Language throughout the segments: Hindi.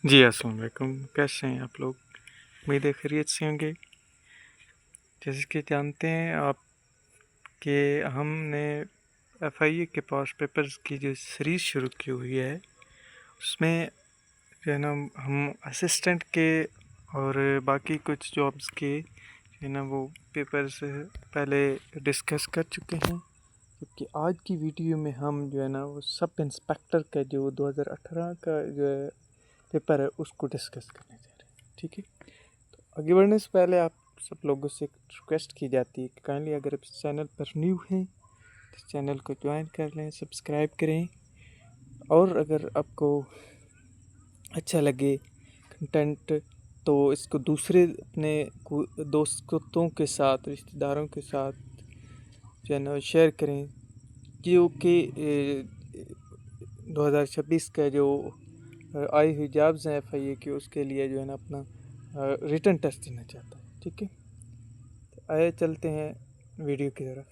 जी अस्सलाम वालेकुम। कैसे हैं आप लोग? उम्मीद है खैरियत से होंगे। जैसे कि जानते हैं आप कि हमने एफआईए के पास पेपर्स की जो सीरीज़ शुरू की हुई है उसमें जो है ना हम असिस्टेंट के और बाकी कुछ जॉब्स के जो है ना वो पेपर्स पहले डिस्कस कर चुके हैं। जबकि आज की वीडियो में हम जो है ना वो सब इंस्पेक्टर का जो 2018 का जो है पेपर है उसको डिस्कस करने जा रहे हैं। ठीक है, आगे बढ़ने से पहले आप सब लोगों से एक रिक्वेस्ट की जाती है कि काइंडली अगर आप इस चैनल पर न्यू हैं तो इस चैनल को ज्वाइन कर लें, सब्सक्राइब करें, और अगर आपको अच्छा लगे कंटेंट तो इसको दूसरे अपने दोस्तों के साथ, रिश्तेदारों के साथ जो है ना शेयर करें, क्योंकि 2026 का जो आई हुई जॉब्स हैं एफआईए की उसके लिए जो है ना अपना रिटन टेस्ट देना चाहता है। ठीक है, आइए चलते हैं वीडियो की तरफ।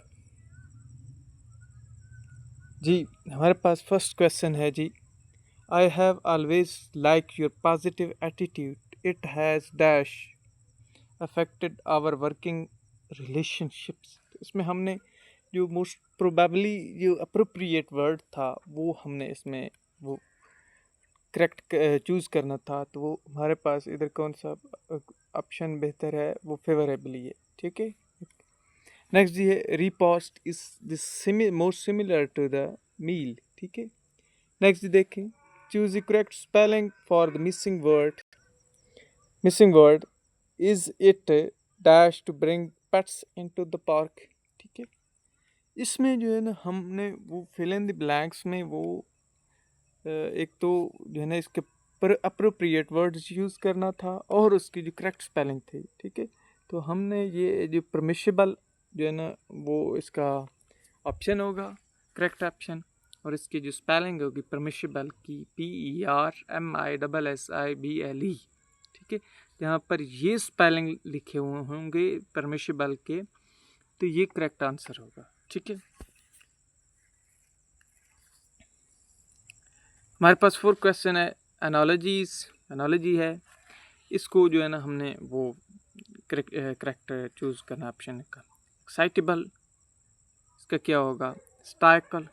जी, हमारे पास फर्स्ट क्वेश्चन है जी। I have always like your positive attitude, it has dash affected our working relationships. इसमें हमने जो मोस्ट प्रोबेबली जो अप्रोप्रिएट वर्ड था वो हमने इसमें वो करेक्ट चूज़ करना था, तो वो हमारे पास इधर कौन सा ऑप्शन बेहतर है, वो फेवरेबली है। ठीक है, नेक्स्ट जी है repast is this most similar to the meal. ठीक है, नेक्स्ट जी देखें, choose the correct spelling for the missing word, is it dash to bring pets into the park. ठीक है, इसमें जो है ना हमने वो फिल इन द ब्लैंक्स में वो एक तो जो है ना इसके पर अप्रोप्रिएट वर्ड्स यूज़ करना था और उसकी जो करेक्ट स्पेलिंग थी। ठीक है, तो हमने ये जो परमिशेबल जो है ना वो इसका ऑप्शन होगा, करेक्ट ऑप्शन, और इसकी जो स्पेलिंग होगी परमिशेबल की PERMISSIBLE। ठीक है, यहाँ पर ये स्पेलिंग लिखे हुए होंगे परमिशेबल के, तो ये करेक्ट आंसर होगा। ठीक है, हमारे पास 4 क्वेश्चन है। एनालॉजी है, इसको जो है ना हमने वो करेक्ट चूज़ करना ऑप्शन का। एक्साइटेबल, इसका क्या होगा? स्टाइकल,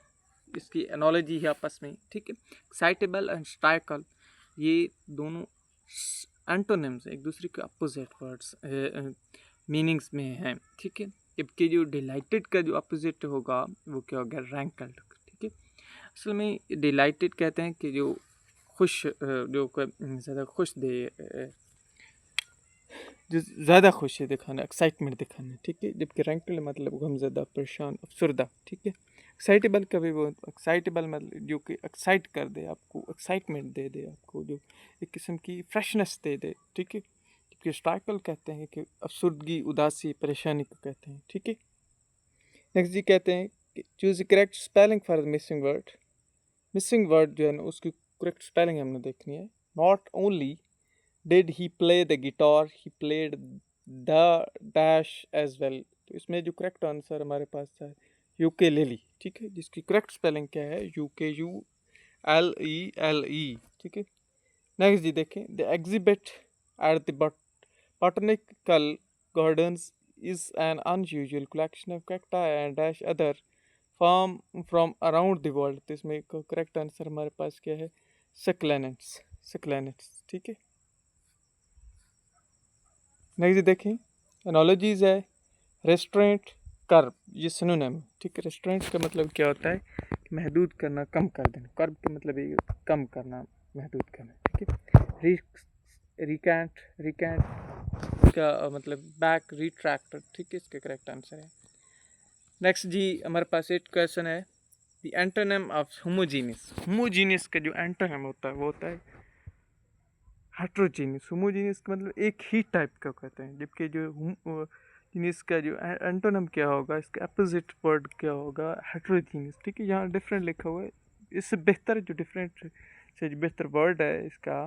इसकी एनालॉजी है आपस में। ठीक है, एक्साइटेबल एंड स्टाइकल ये दोनों एंटोनिम्स, एक दूसरे के अपोजिट वर्ड्स मीनिंग्स में हैं। ठीक है, जबकि जो डिलाइटेड का जो अपोजिट होगा वो क्या होगा? रैंकल्ड। ठीक है, असल में डिलाइटेड कहते हैं कि जो खुश, जो ज़्यादा खुश दे, जो ज़्यादा खुशी दिखाना, एक्साइटमेंट दिखाना। ठीक है, जबकि रैंकल मतलब गमज़दा, परेशान, अफसरदा। ठीक है, एक्साइटेबल का भी वो एक्साइटेबल मतलब जो कि एक्साइट कर दे, आपको एक्साइटमेंट दे दे, आपको जो एक किस्म की फ्रेशनेस दे दे। ठीक है, जबकि स्टाइकल कहते हैं कि अफसरदगी, उदासी, परेशानी को कहते हैं। ठीक है, नेक्स्ट जी कहते हैं कि choose correct spelling for the missing word. Missing word जो है ना उसकी करेक्ट स्पेलिंग हमने देखनी है। Not only did he play the guitar, he played the dash as well. तो इसमें जो करेक्ट आंसर हमारे पास है यूकेलेली। ठीक है, जिसकी करेक्ट स्पेलिंग क्या है? UKULELE। ठीक है, नेक्स्ट जी देखें, the exhibit at the botanical gardens is an unusual collection of cacti and dash other form from around the world. तो इसमें करेक्ट आंसर हमारे पास क्या है? सक्लेनेट्स। ठीक है, नेक्स्ट देखें, एनोलॉजीज है रेस्टोरेंट, कर्ब, ये सिनोनिम। ठीक है, रेस्टोरेंट का मतलब क्या होता है? महदूद करना, कम कर देना। कर्ब का मतलब ये कम करना, महदूद करना। ठीक है, रिकैंट का मतलब बैक, रिट्रैक्टर। ठीक है, इसका करेक्ट आंसर है। नेक्स्ट जी हमारे पास एक क्वेश्चन है, the antonym of homogeneous. Homogeneous का जो एंटोनिम होता है वो होता है हेट्रोजीनियस। होमोजीनियस का मतलब एक ही टाइप का कहते हैं, जबकि जो जीनियस का जो एंटोनिम क्या होगा, इसका अपोजिट वर्ड क्या होगा? हेट्रोजीनियस। ठीक है, यहाँ डिफरेंट लिखा हुआ है, इससे बेहतर जो डिफरेंट से जो बेहतर वर्ड है इसका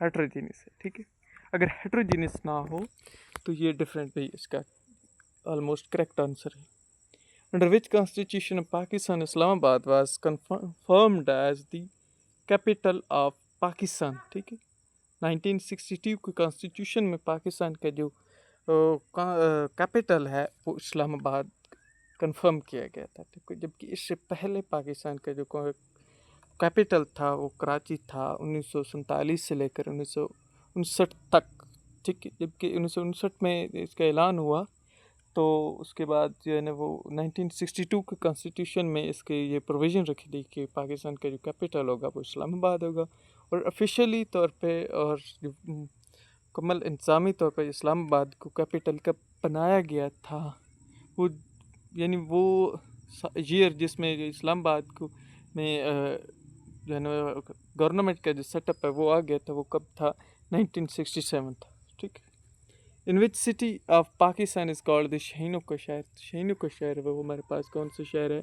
हेट्रोजीनियस है। ठीक है, अगर हेट्रोजीनियस ना हो तो ये डिफरेंट भी इसका ऑलमोस्ट करेक्ट आंसर है। Under which constitution of Pakistan Islamabad was confirmed as the capital of Pakistan. ठीक है, 1962 के कॉन्स्टिट्यूशन में पाकिस्तान का जो कैपिटल है वो इस्लामाबाद कंफर्म किया गया था, ठीक है। जबकि इससे पहले पाकिस्तान का जो कैपिटल था वो कराची था 1947 से लेकर 1959 तक, ठीक है। जबकि 1959 में इसका ऐलान हुआ, तो उसके बाद जो है ना वो 1962 के कॉन्स्टिट्यूशन में इसके ये प्रोविज़न रखी थी कि पाकिस्तान का जो कैपिटल होगा वो इस्लामाबाद होगा। और ऑफिशियली तौर पे और मुकम्मल इंतज़ामी तौर पर इस्लामाबाद को कैपिटल कब बनाया गया था, वो यानी वो ईयर जिसमें इस्लामाबाद को में जो है ना गवर्नमेंट का जो सेटअप है वो आ गया था, वो कब था, 1967 था, ठीक है। In which city of Pakistan is called the शहीनों का शहर। शहीनों का शहर है वो हमारे पास कौन सा शहर है,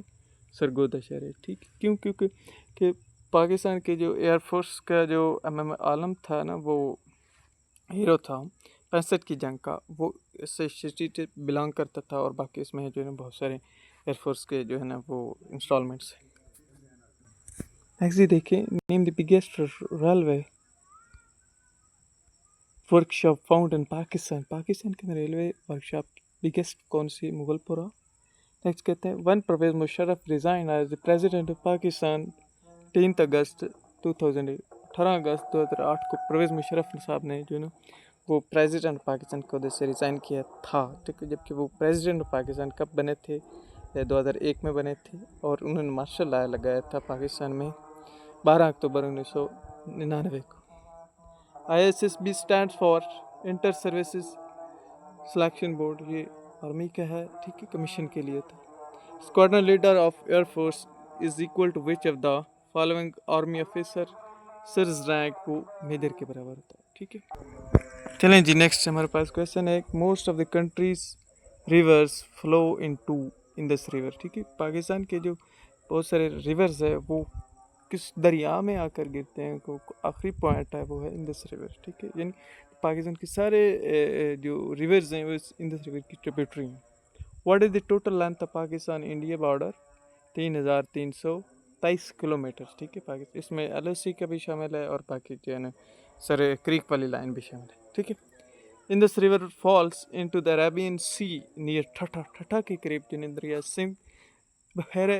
सरगोदा शहर है, ठीक है। क्यों? क्योंकि कि पाकिस्तान के जो एयरफोर्स का जो MM आलम था ना, वो हीरो था 65 की जंग का, वो इससे सिटी से बिलोंग करता था। और बाकी इसमें जो है ना बहुत सारे एयरफोर्स के जो है ना वो इंस्टॉलमेंट्स हैं। नेक्स्ट ये देखिए, name the biggest railway workshop found in Pakistan. Pakistan के अंदर रेलवे वर्कशॉप बिगेस्ट कौन सी, मुगलपुरा। नेक्स्ट कहते हैं, when Pervez Musharraf resign as the president of Pakistan 10 अगस्त 2008। 18 अगस्त 2008 को परवेज मुशर्रफ साहब ने जो है ना वो प्रेसिडेंट पाकिस्तान के उहदे से रिज़ाइन किया था, ठीक है। जबकि वो प्रेसिडेंट ऑफ पाकिस्तान कब बने थे, 2001 में बने थे। और उन्होंने मार्शल लॉ लगाया था पाकिस्तान में 12 अक्टूबर 1999 को। ISSB stands for inter services selection board, ये आर्मी का है, ठीक है, कमीशन के लिए था। Squadron leader of air force is equal to which of the following army officer, सर्ज रैंक वो मेजर के बराबर होता है, ठीक है। चलें जी, नेक्स्ट हमारे पास क्वेश्चन है, most of the countries reverse flow into Indus river, ठीक है। पाकिस्तान के जो बहुत सारे रिवर्स है वो किस दरिया में आकर गिरते हैं, को आखिरी पॉइंट है वो है इंडस रिवर, ठीक है। यानी पाकिस्तान के सारे जो रिवर्स हैं वो इंडस रिवर की ट्रिब्यूटरी हैं। What is the total length of Pakistan India border, 3323 kilometre, ठीक है। पाकिस्तान इसमें LOC का भी शामिल है और बाकी जो है ना सारे क्रीक वाली लाइन भी शामिल है, ठीक है। Indus river falls into the Arabian sea near Thatta. Thatta के करीब जो दरिया सिंध बहरे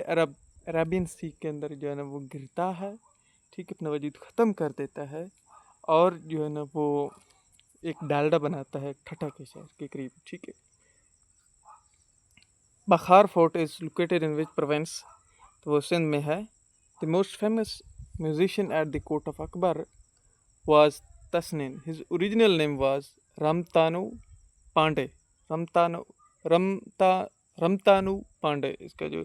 अरेबियन सी के अंदर जो है ना वो गिरता है, ठीक है, अपना वजूद ख़त्म कर देता है और जो है ना वो एक डालडा बनाता है ठठा के शहर के करीब, ठीक है। Bakhar fort is located in which province, तो वो सिंध में है। The most famous musician at the court of Akbar was Tansen, his original name was Ramtanu Pandey. Ramtanu Ramtanu Pandey इसका जो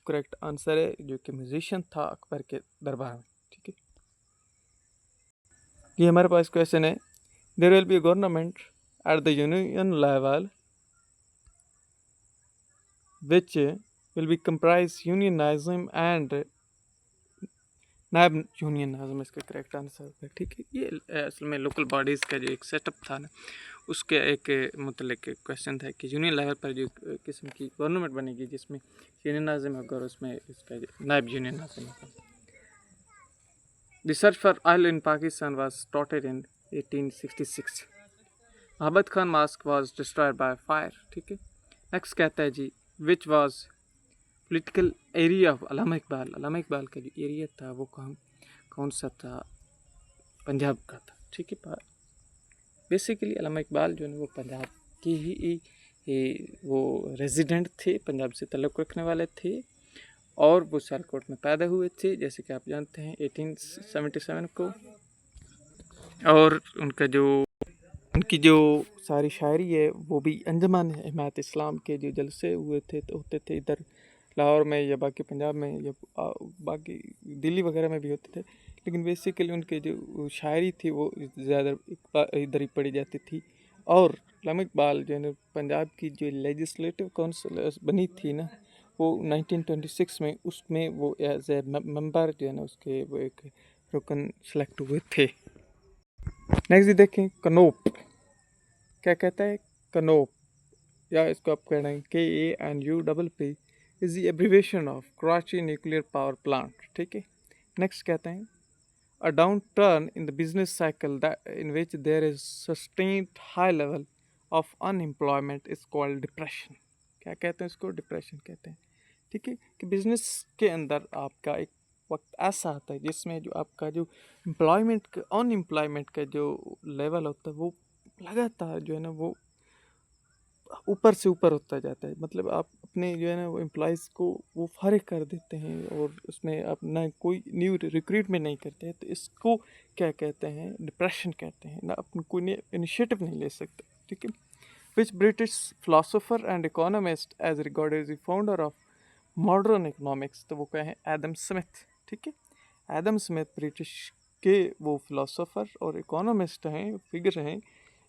करेक्ट आंसर है, जो कि म्यूजिशियन था अकबर के दरबार में, ठीक है। ये हमारे पास क्वेश्चन है, there will be a government at the union level which will be comprise unionism and नायब यूनियनिज्म, इसका करेक्ट आंसर है, ठीक है। ये असल में लोकल बॉडीज़ का जो एक सेटअप था ना उसके एक मतलब क्वेश्चन था कि यूनियन लेवल पर जो किस्म की गवर्नमेंट बनेगी जिसमें यूनियनिज्म होगा और उसमें इसका नायब यूनियनिज्म होगा। The search for oil in Pakistan was started in 1866। Mahabat Khan mosque was destroyed by fire, ठीक है। नेक्स्ट कहता है जी, which was political area of Allama Iqbal. Allama Iqbal का जो एरिया था वो कौन सा था, पंजाब का था, ठीक है। बेसिकली अल्लामा इकबाल जो है वो पंजाब के ही वो रेजिडेंट थे, पंजाब से तल्लुक़ रखने वाले थे और वो सियालकोट में पैदा हुए थे, जैसे कि आप जानते हैं 1877 को। और उनकी जो सारी शायरी है वो भी अंजुमन हिमायत इस्लाम के जो जलसे हुए थे तो होते थे इधर लाहौर में या बाकी पंजाब में या बाकी दिल्ली वगैरह में भी होते थे, लेकिन बेसिकली उनके जो शायरी थी वो ज़्यादा इधर ही पढ़ी जाती थी। और अल्लामा इकबाल जो है ना पंजाब की जो लेजिस्लेटिव काउंसिल बनी थी ना वो 1926 में, उसमें वो एज ए मेंबर जो है ना उसके वो एक रुकन सेलेक्ट हुए थे। नेक्स्ट देखें, कनोप क्या कहता है, कनोप या इसको आप कह रहे हैं KANUPP is the abbreviation of Karachi nuclear power plant, ठीक है। नेक्स्ट कहते हैं, a downturn in the business cycle that in which there is sustained high level of unemployment is called depression. क्या कहते हैं इसको? डिप्रेशन कहते हैं। ठीक है, कि बिजनेस के अंदर आपका एक वक्त ऐसा आता है जिसमें जो आपका जो अनएम्प्लॉयमेंट का जो लेवल होता है वो लगातार जो है ना वो ऊपर से ऊपर होता जाता है। मतलब आप अपने जो है ना वो एम्प्लॉयज़ को वो फारिग कर देते हैं और उसमें आप ना कोई न्यू रिक्रूटमेंट नहीं करते हैं, तो इसको क्या कहते हैं? डिप्रेशन कहते हैं। ना अपन कोई इनिशिएटिव नहीं ले सकते। ठीक है, which British philosopher and economist as regarded as the founder of modern economics, तो वो क्या है? Adam Smith. ठीक है, एडम स्मिथ ब्रिटिश के वो फिलोसोफर और इकोनॉमिस्ट हैं, फिगर हैं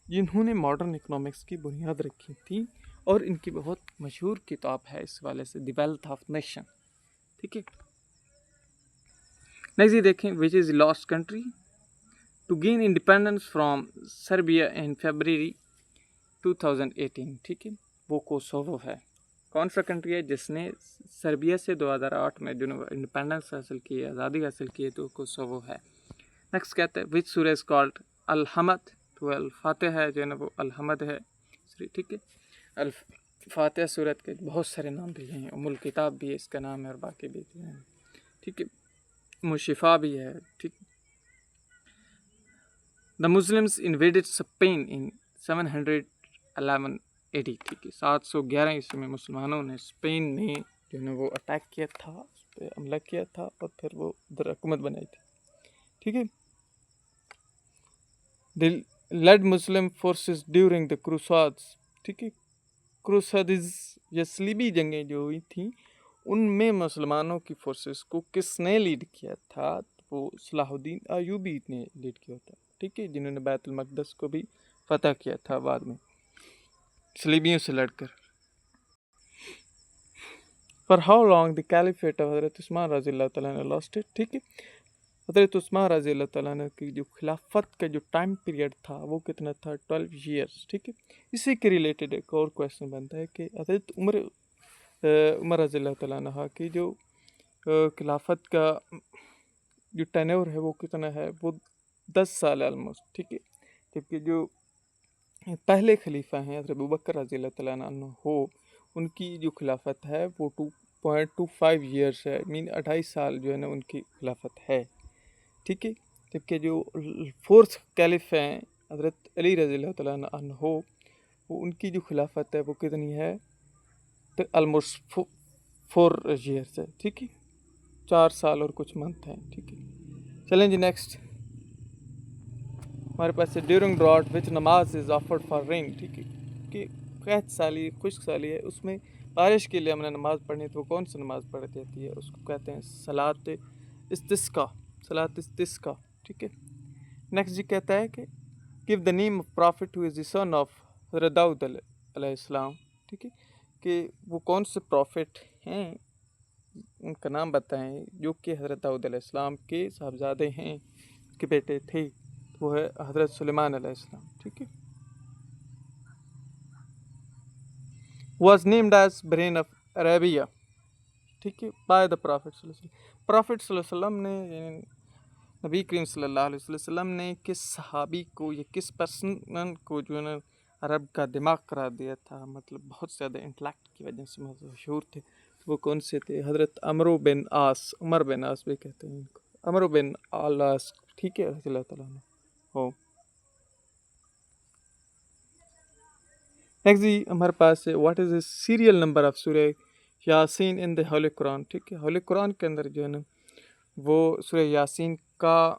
जिन्होंने मॉडर्न इकोनॉमिक्स की बुनियाद रखी थी, और इनकी बहुत मशहूर किताब है इस वाले से, द वेल्थ ऑफ नेशन। ठीक है, नेक्स्ट ये देखें, which is last country to gain independence from Serbia in February 2018। ठीक है, वो कोसोवो है। कौन सा कंट्री है जिसने सर्बिया से 2008 में जो इंडिपेंडेंस हासिल की, आज़ादी हासिल की है, तो कोसोवो है। नेक्स्ट कहते हैं, विच सूरह इज कॉल्ड अल हमद, तो अल फातिहा है जो है ना वो अल हमद है। ठीक है, अल फातिहा सूरत के बहुत सारे नाम दिए हैं, उमुल किताब भी है इसका नाम है, और बाकी भी है। ठीक है, मुशिफा भी है। ठीक, the Muslims invaded Spain in 711 AD। ठीक है, 711 ईस्वी में मुसलमानों ने स्पेन ने जो है ना वो अटैक किया था, उस पर हमला किया था, और फिर वो उधर हुकूमत बनाई थी। ठीक है, they led Muslim forces during the crusades. ठीक है, क्रूसाड्स या सलीबी जंगें जो हुई थी उनमें मुसलमानों की फोर्सेस को किसने लीड किया था? तो वो सलाहुद्दीन अयूबी ने लीड किया था। ठीक है, जिन्होंने बैतुल मक़दस को भी फतह किया था बाद में सलीबियों से लड़कर। For how long the caliphate of हज़रत उस्मान रज़ियल्लाहु तआला अन्हु लास्टेड। ठीक है, हज़रत उस्मान रज़ियल्लाहु तआला अन्हु की जो खिलाफत का जो टाइम पीरियड था वो कितना था? 12 ईयर्स। ठीक है, इसी के रिलेटेड एक और क्वेश्चन बनता है कि हज़रत उमर रज़ियल्लाहु तआला अन्हा की जो खिलाफत का जो टेन्योर है वो कितना है? वो 10 साल ऑलमोस्ट। ठीक है, जबकि जो पहले खलीफा हैं हज़रत अबू बकर रज़ियल्लाहु तआला अन्हु हो, उनकी जो खिलाफत है वो 2.25 ईयर्स है, मीन 2.5 साल जो है ना उनकी खिलाफत है। ठीक है, जबकि जो फोर्थ कैलिफ हैं हज़रत अली रज़ियल्लाहु तआला अन्हु हो, वो उनकी जो खिलाफत है वो कितनी है? तो ऑलमोस्ट 4 ईयर्स है। ठीक है, 4 साल और कुछ मंथ हैं। ठीक है, चलें जी नेक्स्ट हमारे पास है ड्यूरिंग ड्रॉट विच नमाज इज़ ऑफर्ड फॉर रेन। ठीक है, कि कैद साली खुश्क साली है, उसमें बारिश के लिए हमने नमाज़ पढ़नी, तो वो कौन सी नमाज़ पढ़ी जाती है? उसको कहते हैं सलात इस्तिस्का, सलात इस्तिस्का। ठीक है, नेक्स्ट जी कहता है कि give the name of profit who is the son of हज़रत दाऊद अलैहिस्सलाम। ठीक है, कि वो कौन से प्रॉफिट हैं, उनका नाम बताएं जो कि हज़रत दाऊद अलैहिस्सलाम के साहबजादे हैं, के बेटे थे, वो है हज़रत सुलेमान अलैहिस्सलाम। ठीक है, was named as brain of Arabia। ठीक है, बाय द प्रॉफिट सल्लल्लाहु अलैहि वसल्लम ने, नबी करीम सल्लल्लाहु अलैहि वसल्लम ने किस सहाबी को या किस पर्सन को जो है ना अरब का दिमाग करार दिया था? मतलब बहुत ज़्यादा इंटेलेक्ट की वजह से मशहूर थे, तो वो कौन से थे? हज़रत अमर बिन आस, उमर बिन आस भी कहते हैं इनको, अमर बिन आस। ठीक है, रज़ियल्लाहु तआला अन्हु हो। नेक्स्ट जी हमारे पास है what is the serial number of सूरह यासीन इन द होली कुरान। ठीक है, होली कुरान के अंदर जो है ना वो सूरह यासीन का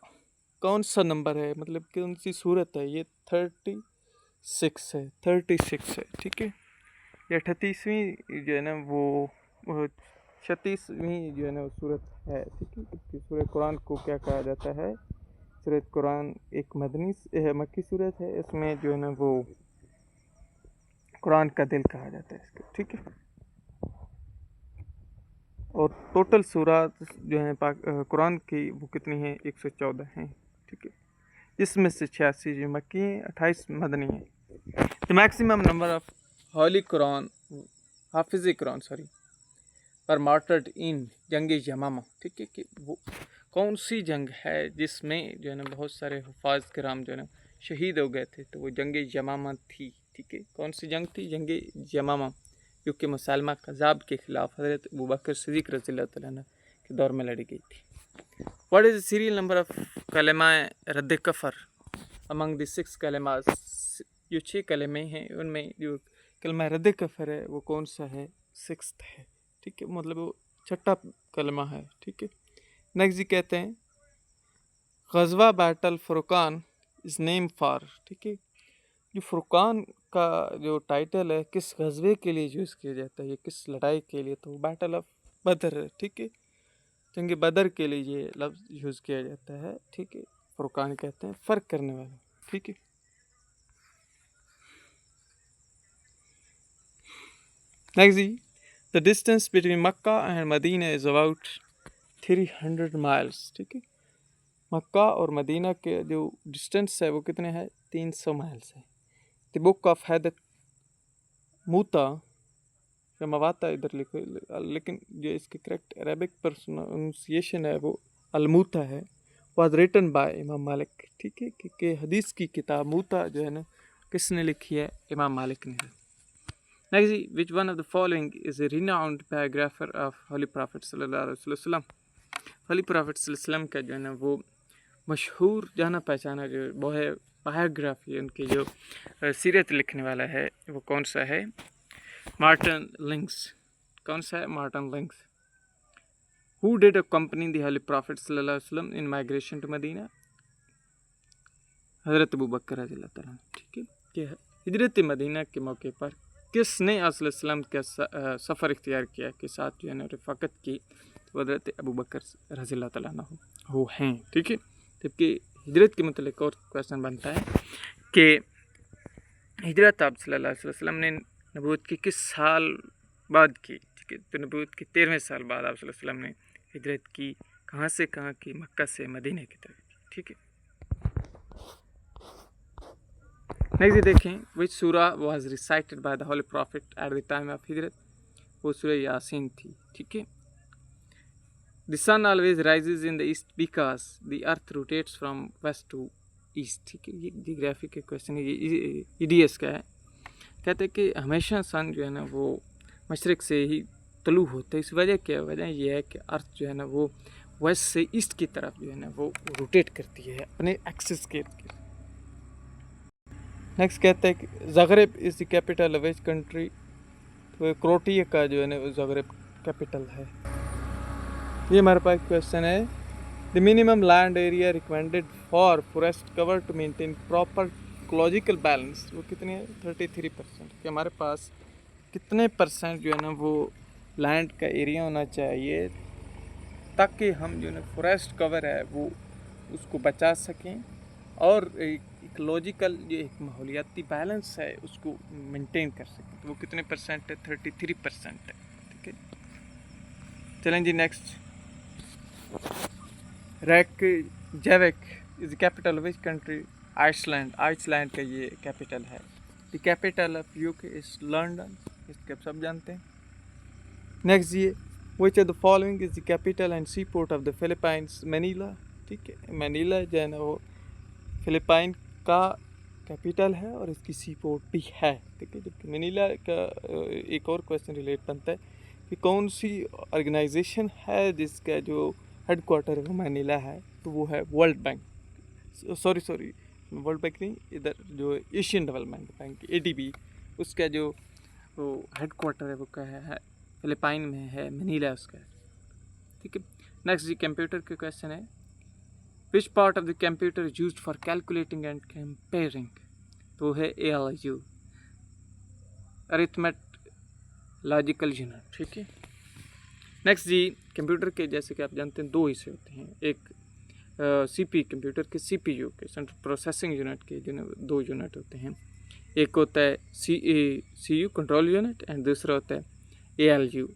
कौन सा नंबर है, मतलब कौन सी सूरत है? ये 36 है, 36 है। ठीक है, ये 38वीं जो है ना वो 36वीं जो है ना वो सूरत है। ठीक है, सूरह कुरान को क्या कहा जाता है? सूरह कुरान एक मक्की सूरत है, इसमें जो है ना वो कुरान का दिल कहा जाता है इसको। ठीक है, और टोटल सूरत जो है कुरान की वो कितनी है? 114 हैं। ठीक है, इसमें से 86 जो मक्की हैं, 28 मदनी हैं। The maximum number of Holi Quran हाफिज़ कुरान पर मार्टर्ड इन जंग यमामा। ठीक है, कि वो कौन सी जंग है जिसमें जो है ना बहुत सारे हुफाज कराम जो है ना शहीद हो गए थे? तो वो जंग यमामा थी। ठीक है, कौन सी जंग थी? जंग यमामा, जो कि मुसलमा कज़ाब के खिलाफ हज़रत अबू बकर सिद्दीक़ रज़ियल्लाहु तआला अन्हु के दौर में लड़ी गई थी। What is the serial number of कलमा रद्द कफ़र अमंग द 6 कलमास? जो 6 कलमे हैं उनमें जो कलमा रद्द कफ़र है वो कौन सा है? 6th है। ठीक है, मतलब वो छठा कलमा है। ठीक है, नेक्स्ट जी कहते हैं Ghazwa battle Furqan is name for. ठीक है, जो फुरक़ान का जो टाइटल है किस ग़ज़वे के लिए यूज़ किया जाता है, ये किस लड़ाई के लिए? तो बैटल ऑफ बदर है। ठीक है, जंग बदर के लिए ये लफ्ज़ यूज़ किया जाता है। ठीक है, फुरक़ान कहते हैं फ़र्क करने वाला। ठीक है, नेक्स्ट जी the distance between Mecca and Medina is about 300 miles. ठीक है, मक्का और मदीना के जो डिस्टेंस है वो कितने हैं? 300 माइल्स है। द बुक ऑफ हैदत मूता या मवाता इधर लिखो, लेकिन जो इसकी करेक्ट अरेबिक प्रोनाउंसिएशन है वो अलमूता है। वाज रिटन बाय इमाम मालिक। ठीक है, क्योंकि हदीस की किताब मूता जो है ना किसने लिखी है? इमाम मालिक ने। Next, which one of the following is a renowned biographer of holy prophet सल्लल्लाहु अलैहि वसल्लम? होली प्रॉफिट सल्लल्लाहु अलैहि वसल्लम का जो है ना वो मशहूर जाना पहचाना जो वो है बायोग्राफी, उनकी जो सीरत लिखने वाला है वो कौन सा है? Martin links. कौन सा है? Martin links. Who did accompany the holy profit सल्लल्लाहु अलैहि वसल्लम इन माइग्रेशन टू मदीना? हज़रत अबू बकर रज़ियल्लाहु तआला। ठीक है, कि हिजरत मदीना के मौके पर किसने अस्सलाम का सफ़र इख्तियार किया के साथ जो है ना रफ़ाकत की? तो हज़रत अबू बकर रज़ियल्लाहु तआला वो हैं। ठीक है, जबकि हिजरत के मतलब और क्वेश्चन बनता है कि हिजरत आप सल्लल्लाहु अलैहि वसल्लम ने नबूवत की किस साल बाद की? ठीक है, तो नबूवत के 13वें साल बाद आप सल्लल्लाहु अलैहि वसल्लम ने हिजरत की। कहाँ से कहाँ की? मक्का से मदीने की तरफ। ठीक है, नेक्स्ट देखें which surah was recited by the holy prophet at the time of हिजरत? वो सूरा यासीन थी। ठीक है, the sun always rises in the east because the earth rotates from west to east. ठीक है, ये जियोग्राफी के क्वेश्चन है, ये EDS का है। कहते हैं कि हमेशा सन जो है ना वो मशरक़ से ही तलू होता है। इस वजह क्या? वजह ये है कि अर्थ जो है ना वो वेस्ट से ईस्ट की तरफ जो है ना वो रोटेट करती है अपने एक्सिस के। नेक्स्ट कहते हैं कि Zagreb is the capital of which country? तो क्रोएशिया का जो है ना ज़ाग्रेब कैपिटल है। ये हमारे पास क्वेश्चन है the minimum land area recommended for forest cover to maintain proper ecological balance वो कितने है? 33%। कि हमारे पास कितने परसेंट जो है ना वो लैंड का एरिया होना चाहिए ताकि हम जो है ना फॉरेस्ट कवर है वो उसको बचा सकें और इकोलॉजिकल जो एक माहौलियाती बैलेंस है उसको मेंटेन कर सकें? तो वो कितने परसेंट है? 33% है। ठीक है, चलें जी next. Reykjavik is the capital of which country? Iceland. Iceland का ये कैपिटल है। The capital of UK is London. इसके आप सब जानते हैं। नेक्स्ट ये which of the following is the capital and sea port of the Philippines? Manila. ठीक है, मनीला जो है ना वो फिलिपाइन का कैपिटल है और इसकी सी पोर्ट भी है। ठीक है, जबकि मनीला का एक और क्वेश्चन रिलेट बनता है कि कौन सी ऑर्गेनाइजेशन है जिसका जो हेडक्वार्टर वो मनीला है? तो वो है world bank. Sorry world bank नहीं, इधर जो एशियन डेवलपमेंट बैंक ADB उसका जो वो हेडक्वार्टर है वो क्या है? फिलिपाइन में है, मनीला उसका। ठीक है, नेक्स्ट जी कंप्यूटर के क्वेश्चन है which part of the computer is used for calculating and comparing? तो है ALU, अरिथमेट लॉजिकल यूनिट। ठीक है, नेक्स्ट जी कंप्यूटर के जैसे कि आप जानते हैं 2 हिस्से होते हैं। एक CPU कंप्यूटर के CPU के सेंट्रल प्रोसेसिंग यूनिट के जो 2 यूनिट होते हैं। एक होता है CU कंट्रोल यूनिट एंड दूसरा होता है ALU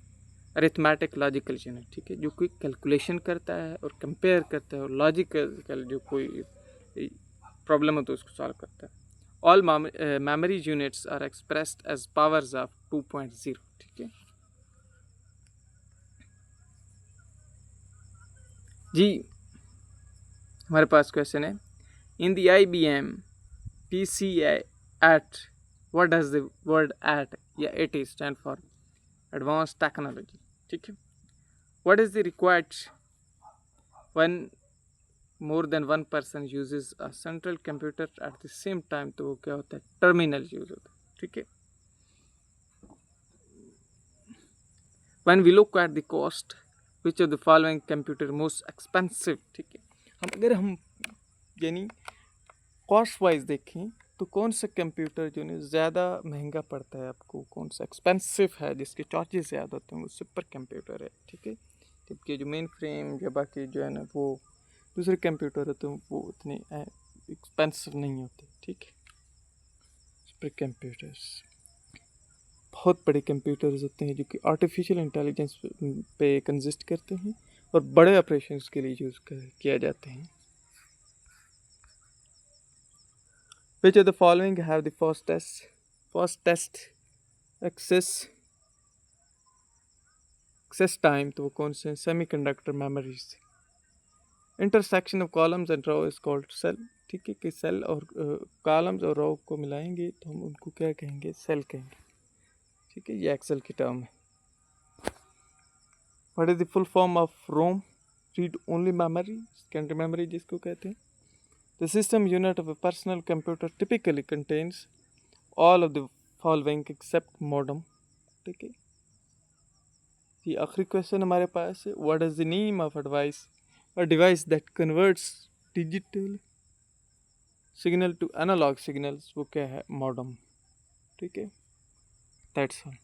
अरिथमेटिक लॉजिकल यूनिट। ठीक है, जो कोई कैलकुलेशन करता है और कंपेयर करता है और लॉजिकल जो कोई प्रॉब्लम हो तो उसको सॉल्व करता है। All memory units are expressed as powers of 2.0। ठीक है जी, हमारे पास क्वेश्चन है, in the IBM PC at, what does the word at या AT stand for? Advanced Technology. ठीक है. What is the required when more than one person uses a central computer at the same time? तो वो क्या होता है, टर्मिनल यूज होता है. ठीक है. When we look at the cost, which of the following computer most expensive? ठीक है. हम यानी कॉस्ट वाइज देखें तो कौन सा कंप्यूटर जो है ज़्यादा महंगा पड़ता है आपको, कौन सा एक्सपेंसिव है जिसके चार्जेस ज़्यादा होते हैं, वो सुपर कंप्यूटर है. ठीक है. जबकि जो मेन फ्रेम या बाकी जो है ना वो दूसरे कंप्यूटर होते हैं वो उतने एक्सपेंसिव नहीं होते. ठीक है. सुपर कंप्यूटर्स बहुत बड़े कंप्यूटर्स होते हैं जो कि आर्टिफिशियल इंटेलिजेंस पे कंसिस्ट करते हैं और बड़े ऑपरेशंस के लिए यूज़ किया जाते हैं. Which of the following have the fastest access time? तो वो कौन से semiconductor memories. Intersection of columns and row is called cell. ठीक है. कि सेल और कॉलम्स और रो को मिलाएंगे तो हम उनको क्या कहेंगे, सेल कहेंगे. ठीक है. ये एक्सेल की टर्म है. What is the full form of ROM? Read only memory, secondary memory जिसको कहते हैं. The system unit of a personal computer typically contains all of the following except modem. ठीक है. ये आखिरी क्वेश्चन हमारे पास है, what is the name of a device that converts digital signal to analog signals? वो क्या है, modem. ठीक है. That's all.